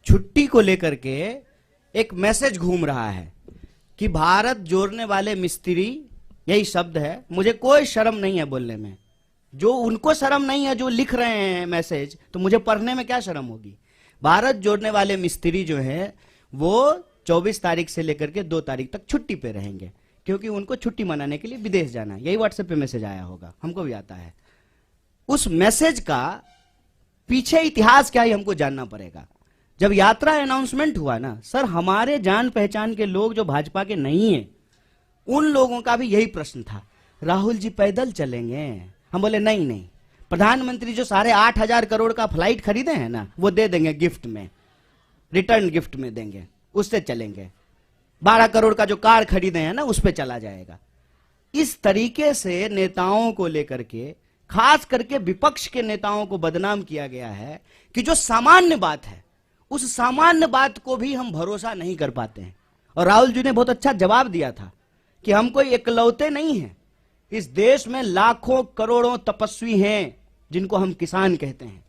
छुट्टी को लेकर के एक मैसेज घूम रहा है कि भारत जोड़ने वाले मिस्त्री, यही शब्द है। मुझे कोई शर्म नहीं है बोलने में, जो उनको शर्म नहीं है जो लिख रहे हैं मैसेज, तो मुझे पढ़ने में क्या शर्म होगी। भारत जोड़ने वाले मिस्त्री जो है वो 24 तारीख से लेकर के 2 तारीख तक छुट्टी पे रहेंगे, क्योंकि उनको छुट्टी मनाने के लिए विदेश जाना है। यही व्हाट्सएप पे मैसेज आया होगा, हमको भी आता है। उस मैसेज का पीछे इतिहास क्या है हमको जानना पड़ेगा। जब यात्रा अनाउंसमेंट हुआ ना सर, हमारे जान पहचान के लोग जो भाजपा के नहीं है, उन लोगों का भी यही प्रश्न था, राहुल जी पैदल चलेंगे? हम बोले नहीं नहीं, प्रधानमंत्री जो 8,500 करोड़ का फ्लाइट खरीदे हैं ना, वो दे देंगे गिफ्ट में, रिटर्न गिफ्ट में देंगे, उससे चलेंगे। 12 करोड़ का जो कार खरीदे हैं ना, उस पे चला जाएगा। इस तरीके से नेताओं को लेकर के, खास करके विपक्ष के नेताओं को बदनाम किया गया है कि जो सामान्य बात है, उस सामान्य बात को भी हम भरोसा नहीं कर पाते हैं। और राहुल जी ने बहुत अच्छा जवाब दिया था कि हम कोई इकलौते नहीं हैं, इस देश में लाखों करोड़ों तपस्वी हैं जिनको हम किसान कहते हैं।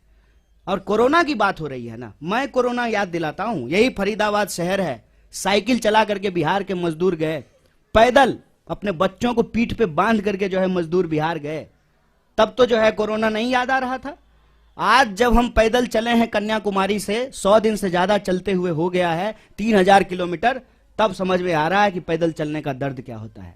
और कोरोना की बात हो रही है ना, मैं कोरोना याद दिलाता हूं, यही फरीदाबाद शहर है, साइकिल चला करके बिहार के मजदूर गए, पैदल अपने बच्चों को पीठ पे बांध करके जो है मजदूर बिहार गए। तब तो जो है कोरोना नहीं याद आ रहा था। आज जब हम पैदल चले हैं कन्याकुमारी से, 100 दिन से ज्यादा चलते हुए हो गया है 3000 किलोमीटर, तब समझ में आ रहा है कि पैदल चलने का दर्द क्या होता है।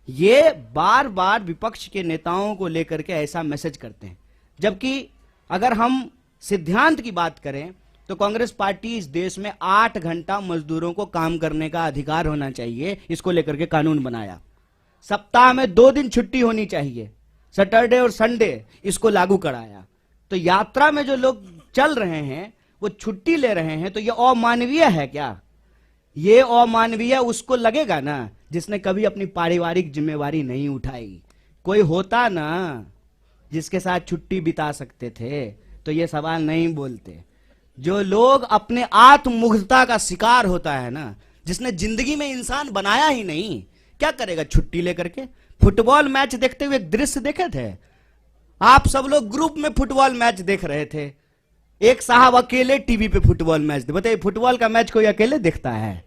ये बार बार विपक्ष के नेताओं को लेकर के ऐसा मैसेज करते हैं, जबकि अगर हम सिद्धांत की बात करें तो कांग्रेस पार्टी इस देश में 8 घंटा मजदूरों को काम करने का अधिकार होना चाहिए, इसको लेकर के कानून बनाया। सप्ताह में 2 दिन छुट्टी होनी चाहिए, सैटरडे और संडे, इसको लागू कराया। तो यात्रा में जो लोग चल रहे हैं वो छुट्टी ले रहे हैं, तो ये अमानवीय है क्या? ये अमानवीय उसको लगेगा ना जिसने कभी अपनी पारिवारिक जिम्मेवारी नहीं उठाई। कोई होता ना जिसके साथ छुट्टी बिता सकते थे तो ये सवाल नहीं बोलते। जो लोग अपने आत्ममुग्धता का शिकार होता है ना, जिसने जिंदगी में इंसान बनाया ही नहीं, क्या करेगा छुट्टी लेकर के? फुटबॉल मैच देखते हुए एक दृश्य देखे थे आप सब लोग, ग्रुप में फुटबॉल मैच देख रहे थे, एक साहब अकेले टीवी पे फुटबॉल मैच, बताइए फुटबॉल का मैच कोई अकेले देखता है?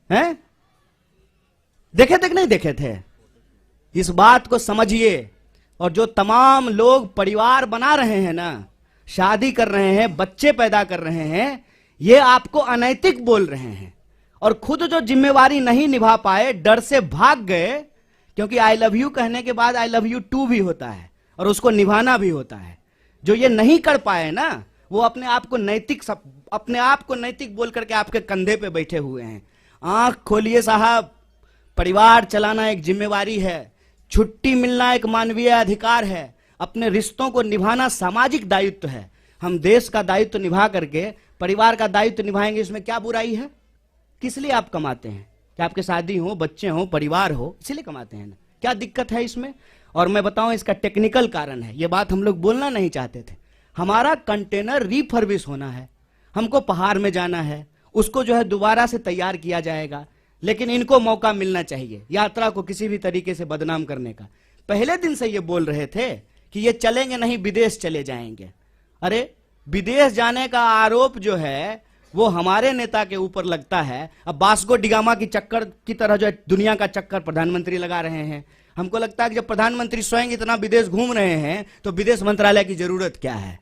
हैं? देखे थे कि नहीं देखे थे? इस बात को समझिए। और जो तमाम लोग परिवार बना रहे हैं ना, शादी कर रहे हैं, बच्चे पैदा कर रहे हैं, ये आपको अनैतिक बोल रहे हैं। और खुद जो जिम्मेवारी नहीं निभा पाए, डर से भाग गए, क्योंकि आई लव यू कहने के बाद आई लव यू टू भी होता है और उसको निभाना भी होता है। जो ये नहीं कर पाए ना, वो अपने आप को नैतिक बोल करके आपके कंधे पे बैठे हुए हैं। आंख खोलिए साहब, परिवार चलाना एक जिम्मेवारी है, छुट्टी मिलना एक मानवीय अधिकार है, अपने रिश्तों को निभाना सामाजिक दायित्व है। हम देश का दायित्व निभा करके परिवार का दायित्व निभाएंगे, इसमें क्या बुराई है? किस लिए आप कमाते हैं? कि आपके शादी हो, बच्चे हो, परिवार हो, इसलिए कमाते हैं ना? क्या दिक्कत है इसमें? और मैं बताऊं, इसका टेक्निकल कारण है, ये बात हम लोग बोलना नहीं चाहते थे। हमारा कंटेनर रिफर्बिश होना है, हमको पहाड़ में जाना है, उसको जो है दोबारा से तैयार किया जाएगा। लेकिन इनको मौका मिलना चाहिए यात्रा को किसी भी तरीके से बदनाम करने का। पहले दिन से ये बोल रहे थे कि ये चलेंगे नहीं, विदेश चले जाएंगे। अरे विदेश जाने का आरोप जो है वो हमारे नेता के ऊपर लगता है। अब वास्को डिगामा की चक्कर की तरह जो है दुनिया का चक्कर प्रधानमंत्री लगा रहे हैं। हमको लगता है कि जब प्रधानमंत्री स्वयं इतना विदेश घूम रहे हैं तो विदेश मंत्रालय की जरूरत क्या है?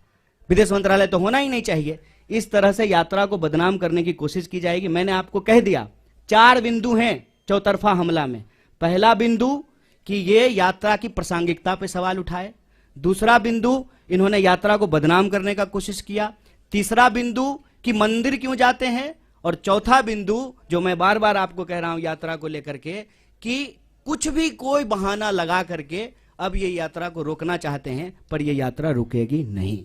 विदेश मंत्रालय तो होना ही नहीं चाहिए। इस तरह से यात्रा को बदनाम करने की कोशिश की जाएगी। मैंने आपको कह दिया 4 बिंदु हैं चौतरफा हमला में। पहला बिंदु कि ये यात्रा की प्रासंगिकता पे सवाल उठाए, दूसरा बिंदु इन्होंने यात्रा को बदनाम करने का कोशिश किया, तीसरा बिंदु कि मंदिर क्यों जाते हैं, और चौथा बिंदु जो मैं बार बार आपको कह रहा हूं यात्रा को लेकर के कि कुछ भी कोई बहाना लगा करके अब ये यात्रा को रोकना चाहते हैं, पर ये यात्रा रुकेगी नहीं।